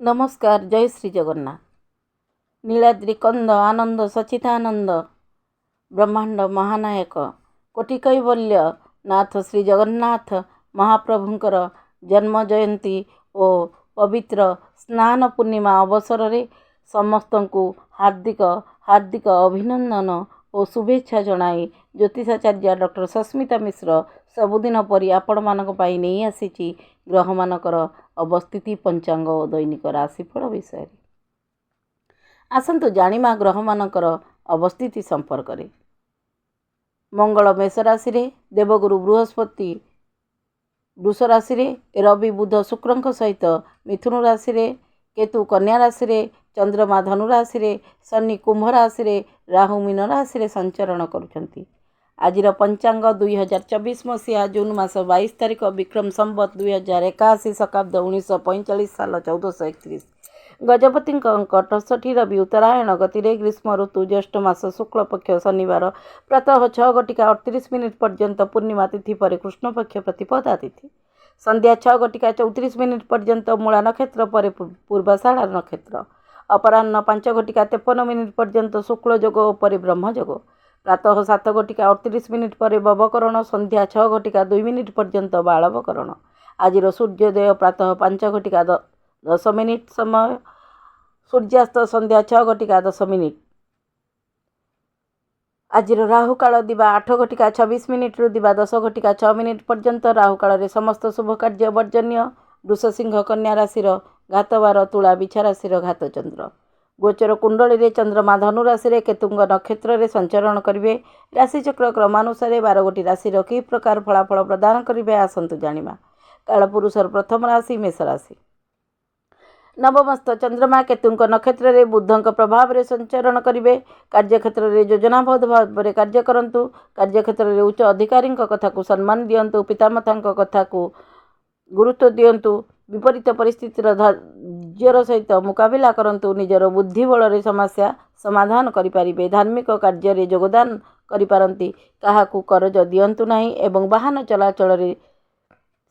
नमस्कार। जय श्री जगन्नाथ। नीलाद्रि कंद आनंद सचितानंद ब्रह्मांड महानायक कोटि कैवल्य नाथ श्री जगन्नाथ महाप्रभुंकर जन्म जयंती और पवित्र स्नान पूर्णिमा अवसर रे समस्त को हार्दिक हार्दिक अभिनंदन और शुभेच्छा जनाई ज्योतिषाचार्य डॉक्टर सस्मिता मिश्र सबुदिन परी आपण मानक पाई नहीं आसी ग्रह मानकर अवस्थिति पंचांग और दैनिक राशिफल विषय आसतु जानिमा ग्रह मानकर अवस्थिति संपर्क रे। मंगल मेष राशि रे, देवगुरु बृहस्पति वृष राशि रे, रवि बुध शुक्र सहित मिथुन राशि रे, केतु कन्या राशि रे, चंद्रमा धनु राशि रे, शनि कुंभ राशि रे, राहु मीन राशि रे संचरण करुछंती। आजिर पंचांग 2024 मसीहा जून मास 22 तारिख विक्रम संवत 2081 शकाब्द 1945 साल 1431 गजपति अंक 68 रवि उत्तरायण गति ग्रीष्म ऋतु ज्येष्ठ मास शुक्ल पक्ष शनिवार प्रातः 6:38 पर्यंत पूर्णिमा तिथि पर कृष्ण पक्ष प्रतिपदा तिथि संध्या 6:34 पर्यंत मूला नक्षत्र पर पूर्वाषाढ़ नक्षत्र अपराह्न 5:53 पर्यंत शुक्ल योग पर ब्रह्म योग प्रातः 7:38 पर बवकरण संध्या 6:02 पर्यंत बालवकरण। आज सूर्योदय प्रातः 5:10 समय सूर्यास्त संध्या 6:10। आज राहु काल दिवा 8:26 रु दिवा 10:06 पर्यंत राहु काल समस्त शुभ कार्य वर्जन्य। वृष सिंह कन्या राशि घातवार तुला बिछा राशि घात चंद्र गोचर कुंडली रे चंद्रमा धनु राशि रे केतुंग नक्षत्र रे संचरण करिवे। राशिचक्र क्रमानुसार 12 गोटी राशि कि प्रकार फलाफल प्रदान करिवे आसंतु जानिमा। कालपुरुषर प्रथम राशि मेष राशि। नवमस्त चंद्रमा केतुंग नक्षत्र रे बुधंक प्रभाव रे संचरण करिवे। कार्यक्षेत्र रे योजनाबद्ध भाव रे कार्य करंतु। कार्यक्षेत्र रे उच्च अधिकारी कथा को सम्मान दियंतु। पितामातांक कथा को गुरुत्व दियंतु। विपरीत परिस्थितिर धैर्यर सहित मुकाबिला करंतु। निजर बुद्धि बल रे समस्या समाधान करिपारिबे। धार्मिक कार्य रे योगदान करिपारंती। काहाकू करज दियंतु नाही एवं वाहन चलाचल रे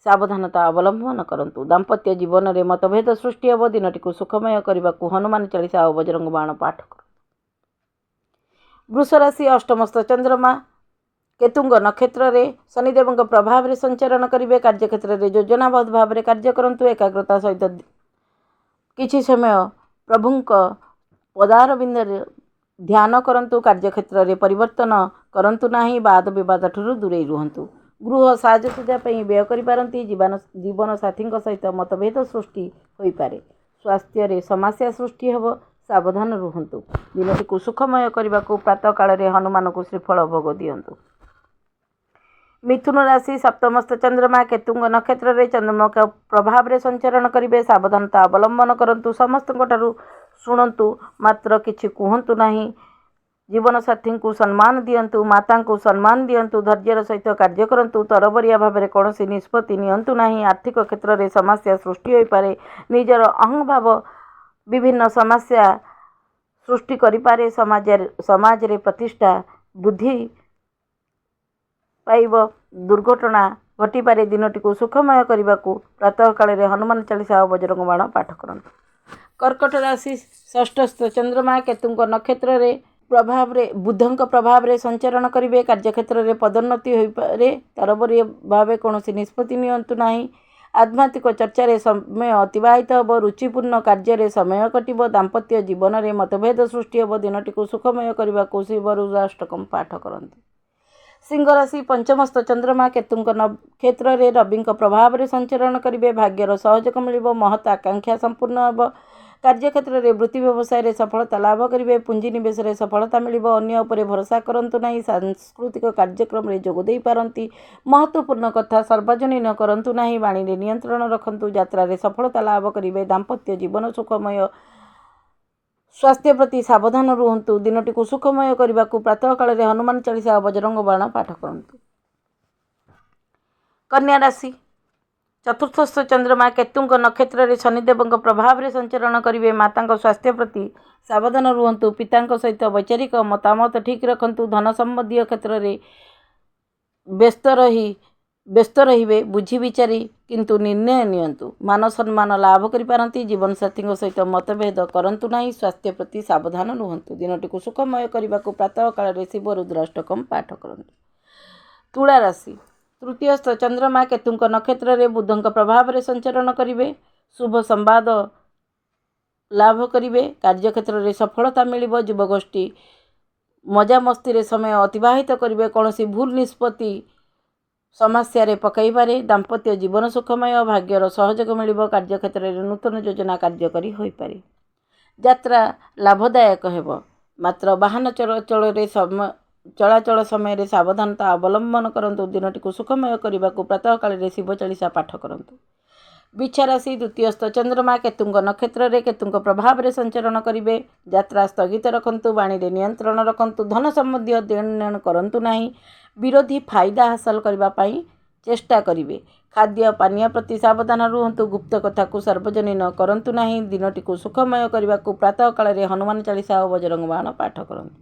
सावधानता अवलंबन करंतु। दाम्पत्य जीवन रे मतभेद सृष्टि हेब। दिनटी को सुखमय करबाकू हनुमान चालीसा और बजरंग बाण पाठ कर। वृष राशि अष्टमस्त चंद्रमा केतुंग नक्षत्र रे शनिदेव प्रभाव रे संचरण करिवे। कार्यक्षेत्र रे योजनाबद्ध भाव रे कार्य करंतु। एकाग्रता सहित किछि समय प्रभुंक पदारविंद ध्यान करंतु। कार्यक्षेत्र रे परिवर्तन करंतु नाही। वाद विवाद ठुरु दूरे रुहंतु। गृह साज सज्जा पई व्यय करि पारंती। जीवन साथी सहित मतभेद सृष्टि होई पारे। स्वास्थ्य रे समस्या सृष्टि हेब। सावधान रुहंतु। दिनटी को सुखमय करबाकू प्रातः काल रे हनुमान को श्रीफल भोग दियंतु। मिथुन राशि सप्तमस्त चंद्रमा केतुंग नक्षत्र रे चंद्रमा का प्रभाव रे संचरण करिवे। सावधानता अवलंबन करंतु। समस्त ठारू शुणंतु मात्र किछि कुहंतु नाही। जीवन साथी को सम्मान दियंतु। माता को सम्मान दियंतु। धैर्यर सहित कार्य करंतु। तरबरिया भाव में कौनसी निष्पत्ति नियंतु नाही। आर्थिक क्षेत्र में समस्या सृष्टि होई पारे। निजर अहं भाव विभिन्न समस्या सृष्टि करि पारे। समाज रे प्रतिष्ठा बुद्धि पाइब। दुर्घटना घटी पारे। दिनटी को सुखमय करबाकू प्रातः काल रे हनुमान चालीसा और बजरंग बाण पाठ करंतु। कर्कट राशि षष्ठस्थ चंद्रमा केतुंग नक्षत्र रे प्रभाव रे बुधंक प्रभाव रे संचरण करिवे। कार्यक्षेत्र रे पदोन्नति होई पारे। तरबरी भावे कौनसी निष्पत्ति नियंतु नाही। आध्यात्मिक चर्चा रे समय अतिवाहित हेब। रुचिपूर्ण कार्य रे समय कटिब। दाम्पत्य जीवन रे मतभेद सृष्टि हेब। दिनटी को सुखमय करबाकू शिव रुद्राष्टकम पाठ करंतु। सिंह राशि पंचमस्त चंद्रमा केतुंक नक्षत्र रे रविंक प्रभाव रे संचरण करिवे। भाग्यर सहयोग मिलिब। महत आकांक्षा संपूर्ण हेब। कार्यक्षेत्र रे वृत्ति व्यवसाय रे सफलता लाभ करिवे। पुंजी निवेश रे सफलता मिलिब। अन्य उपरे भरोसा करंतु नाही। सांस्कृतिक कार्यक्रम रे जोग देई पारंती। महत्वपूर्ण कथा सार्वजनीन करंतु नाही। वाणी रे नियंत्रण रखंतु। यात्रा रे सफलता लाभ करिवे। दाम्पत्य जीवन सुखमय। स्वास्थ्य प्रति सावधान रुहंतु। दिनटी को सुखमय करबाकू प्रातः काल रे हनुमान चालीसा और बजरंग बाण पाठ करंतु। कन्या राशि चतुर्थस्थ चंद्रमा केतुंग नक्षत्र रे शनिदेव प्रभाव रे संचरण करिवे। माता स्वास्थ्य प्रति सावधान रुहंतु। पिता सहित वैचारिक मतामत ठीक रखंतु। धन संबंधी क्षेत्र रे व्यस्त रही ବ୍ୟସ୍ତ ରହିବେ, ବୁଝି ବିଚାରି କିନ୍ତୁ ନିର୍ଣ୍ଣୟ ନିଅନ୍ତୁ। ମାନ ସମ୍ମାନ ଲାଭ କରିପାରନ୍ତି। ଜୀବନସାଥୀଙ୍କ ସହିତ ମତଭେଦ କରନ୍ତୁ ନାହିଁ। ସ୍ୱାସ୍ଥ୍ୟ ପ୍ରତି ସାବଧାନ ରୁହନ୍ତୁ। ଦିନଟିକୁ ସୁଖମୟ କରିବାକୁ ପ୍ରାତଃ କାଳରେ ଶିବ ରୁଦ୍ରାଷ୍ଟକମ୍ ପାଠ କରନ୍ତୁ। ତୁଳା ରାଶି। ତୃତୀୟସ୍ଥ ଚନ୍ଦ୍ରମା କେତୁଙ୍କ ନକ୍ଷତ୍ରରେ ବୁଧଙ୍କ ପ୍ରଭାବରେ ସଞ୍ଚରଣ କରିବେ। ଶୁଭ ସମ୍ବାଦ ଲାଭ କରିବେ। କାର୍ଯ୍ୟକ୍ଷେତ୍ରରେ ସଫଳତା ମିଳିବ। ଯୁବଗୋଷ୍ଠୀ ମଜାମସ୍ତିରେ ସମୟ ଅତିବାହିତ କରିବେ। କୌଣସି ଭୁଲ ନିଷ୍ପତ୍ତି ସମସ୍ୟାରେ ପକାଇପାରେ। ଦାମ୍ପତ୍ୟ ଜୀବନ ସୁଖମୟ। ଭାଗ୍ୟର ସହଯୋଗ ମିଳିବ। କାର୍ଯ୍ୟକ୍ଷେତ୍ରରେ ନୂତନ ଯୋଜନା କାର୍ଯ୍ୟକାରୀ ହୋଇପାରେ। ଯାତ୍ରା ଲାଭଦାୟକ ହେବ। ମାତ୍ର ବାହନ ଚଳାଚଳ ସମୟରେ ସାବଧାନତା ଅବଲମ୍ବନ କରନ୍ତୁ। ଦିନଟିକୁ ସୁଖମୟ କରିବାକୁ ପ୍ରାତଃ କାଳରେ ଶିବ ଚାଳିଶା ପାଠ କରନ୍ତୁ। ବିଛା ରାଶି। ଦ୍ୱିତୀୟସ୍ଥ ଚନ୍ଦ୍ରମା କେତୁଙ୍କ ନକ୍ଷତ୍ରରେ କେତୁଙ୍କ ପ୍ରଭାବରେ ସଞ୍ଚରଣ କରିବେ। ଯାତ୍ରା ସ୍ଥଗିତ ରଖନ୍ତୁ। ବାଣୀରେ ନିୟନ୍ତ୍ରଣ ରଖନ୍ତୁ। ଧନ ସମ୍ବନ୍ଧୀୟ ଦେଣନେଣ କରନ୍ତୁ ନାହିଁ। ବିରୋଧୀ ଫାଇଦା ହାସଲ କରିବା ପାଇଁ ଚେଷ୍ଟା କରିବେ। ଖାଦ୍ୟ ପାନୀୟ ପ୍ରତି ସାବଧାନ ରୁହନ୍ତୁ। ଗୁପ୍ତ କଥାକୁ ସାର୍ବଜନୀନ କରନ୍ତୁ ନାହିଁ। ଦିନଟିକୁ ସୁଖମୟ କରିବାକୁ ପ୍ରାତଃ କାଳରେ ହନୁମାନ ଚାଳିଶା ଓ ବଜରଙ୍ଗ ବାଣ ପାଠ କରନ୍ତୁ।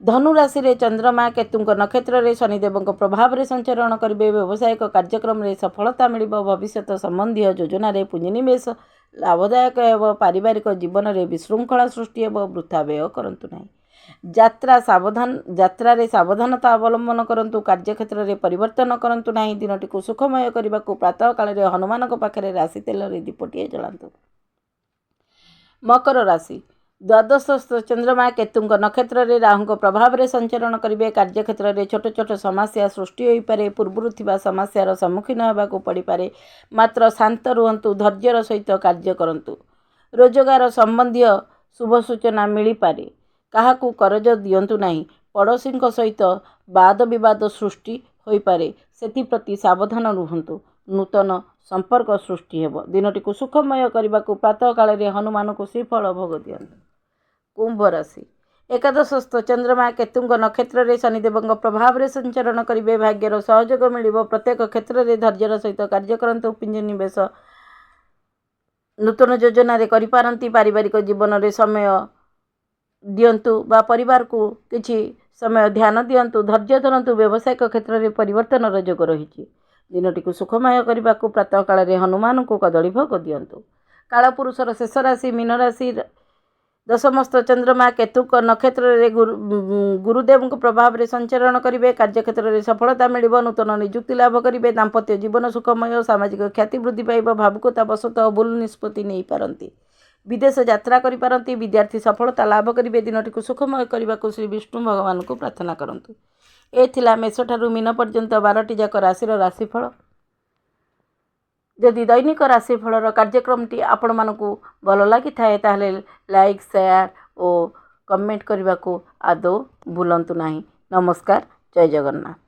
ଧନୁ ରାଶିରେ ଚନ୍ଦ୍ରମା କେତୁଙ୍କ ନକ୍ଷତ୍ରରେ ଶନିଦେବଙ୍କ ପ୍ରଭାବରେ ସଞ୍ଚରଣ କରିବେ। ବ୍ୟବସାୟିକ କାର୍ଯ୍ୟକ୍ରମରେ ସଫଳତା ମିଳିବ। ଭବିଷ୍ୟତ ସମ୍ବନ୍ଧୀୟ ଯୋଜନାରେ ପୁଞ୍ଜିନିବେଶ ଲାଭଦାୟକ ହେବ। ପାରିବାରିକ ଜୀବନରେ ବିଶୃଙ୍ଖଳା ସୃଷ୍ଟି ହେବ। ବୃଥା ବ୍ୟୟ କରନ୍ତୁ ନାହିଁ। ଯାତ୍ରାରେ ସାବଧାନତା ଅବଲମ୍ବନ କରନ୍ତୁ। କାର୍ଯ୍ୟକ୍ଷେତ୍ରରେ ପରିବର୍ତ୍ତନ କରନ୍ତୁ ନାହିଁ। ଦିନଟିକୁ ସୁଖମୟ କରିବାକୁ ପ୍ରାତଃ କାଳରେ ହନୁମାନଙ୍କ ପାଖରେ ରାଶି ତେଲରେ ଦୀପଟିଏ ଜଳାନ୍ତୁ। ମକର ରାଶି। ଦ୍ୱାଦଶସ୍ଥ ଚନ୍ଦ୍ରମା କେତୁଙ୍କ ନକ୍ଷତ୍ରରେ ରାହୁଙ୍କ ପ୍ରଭାବରେ ସଞ୍ଚରଣ କରିବେ। କାର୍ଯ୍ୟକ୍ଷେତ୍ରରେ ଛୋଟ ଛୋଟ ସମସ୍ୟା ସୃଷ୍ଟି ହୋଇପାରେ। ପୂର୍ବରୁ ଥିବା ସମସ୍ୟାର ସମ୍ମୁଖୀନ ହେବାକୁ ପଡ଼ିପାରେ। ମାତ୍ର ଶାନ୍ତ ରୁହନ୍ତୁ। ଧୈର୍ଯ୍ୟର ସହିତ କାର୍ଯ୍ୟ କରନ୍ତୁ। ରୋଜଗାର ସମ୍ବନ୍ଧୀୟ ଶୁଭ ସୂଚନା ମିଳିପାରେ। କାହାକୁ କରଜ ଦିଅନ୍ତୁ ନାହିଁ। ପଡ଼ୋଶୀଙ୍କ ସହିତ ବାଦ ବିବାଦ ସୃଷ୍ଟି ହୋଇପାରେ। ସେଥିପ୍ରତି ସାବଧାନ ରୁହନ୍ତୁ। ନୂତନ ସମ୍ପର୍କ ସୃଷ୍ଟି ହେବ। ଦିନଟିକୁ ସୁଖମୟ କରିବାକୁ ପ୍ରାତଃ କାଳରେ ହନୁମାନଙ୍କୁ ଶ୍ରୀଫଳ ଭୋଗ ଦିଅନ୍ତୁ। କୁମ୍ଭ ରାଶି। ଏକାଦଶସ୍ଥ ଚନ୍ଦ୍ରମା କେତୁଙ୍କ ନକ୍ଷତ୍ରରେ ଶନିଦେବଙ୍କ ପ୍ରଭାବରେ ସଞ୍ଚରଣ କରିବେ। ଭାଗ୍ୟର ସହଯୋଗ ମିଳିବ। ପ୍ରତ୍ୟେକ କ୍ଷେତ୍ରରେ ଧୈର୍ଯ୍ୟର ସହିତ କାର୍ଯ୍ୟ କରନ୍ତୁ। ପୁଞ୍ଜିନିବେଶ ନୂତନ ଯୋଜନାରେ କରିପାରନ୍ତି। ପାରିବାରିକ ଜୀବନରେ ସମୟ ଦିଅନ୍ତୁ ବା ପରିବାରକୁ କିଛି ସମୟ ଧ୍ୟାନ ଦିଅନ୍ତୁ। ଧୈର୍ଯ୍ୟ ଧରନ୍ତୁ। ବ୍ୟବସାୟିକ କ୍ଷେତ୍ରରେ ପରିବର୍ତ୍ତନର ଯୋଗ ରହିଛି। ଦିନଟିକୁ ସୁଖମୟ କରିବାକୁ ପ୍ରାତଃ କାଳରେ ହନୁମାନଙ୍କୁ କଦଳୀ ଭୋଗ ଦିଅନ୍ତୁ। କାଳପୁରୁଷର ଶେଷ ରାଶି ମୀନ ରାଶି। ଦଶମସ୍ଥ ଚନ୍ଦ୍ରମା କେତୁଙ୍କ ନକ୍ଷତ୍ରରେ ଗୁରୁଦେବଙ୍କ ପ୍ରଭାବରେ ସଞ୍ଚରଣ କରିବେ। କାର୍ଯ୍ୟକ୍ଷେତ୍ରରେ ସଫଳତା ମିଳିବ। ନୂତନ ନିଯୁକ୍ତି ଲାଭ କରିବେ। ଦାମ୍ପତ୍ୟ ଜୀବନ ସୁଖମୟ। ସାମାଜିକ ଖ୍ୟାତି ବୃଦ୍ଧି ପାଇବ। ଭାବୁକତା ବଶତଃ ଭୁଲ ନିଷ୍ପତ୍ତି ନେଇପାରନ୍ତି। ବିଦେଶ ଯାତ୍ରା କରିପାରନ୍ତି। ବିଦ୍ୟାର୍ଥୀ ସଫଳତା ଲାଭ କରିବେ। ଦିନଟିକୁ ସୁଖମୟ କରିବାକୁ ଶ୍ରୀ ବିଷ୍ଣୁ ଭଗବାନଙ୍କୁ ପ୍ରାର୍ଥନା କରନ୍ତୁ। ଏ ଥିଲା ମେଷଠାରୁ ମୀନ ପର୍ଯ୍ୟନ୍ତ 12ଟି ଯାକ ରାଶିର ରାଶିଫଳ। ଯଦି ଦୈନିକ ରାଶିଫଳର କାର୍ଯ୍ୟକ୍ରମଟି ଆପଣମାନଙ୍କୁ ଭଲ ଲାଗିଥାଏ ତାହେଲେ ଲାଇକ୍, ସେୟାର ଓ କମେଣ୍ଟ କରିବାକୁ ଆଦୌ ଭୁଲନ୍ତୁ ନାହିଁ। ନମସ୍କାର। ଜୟ ଜଗନ୍ନାଥ।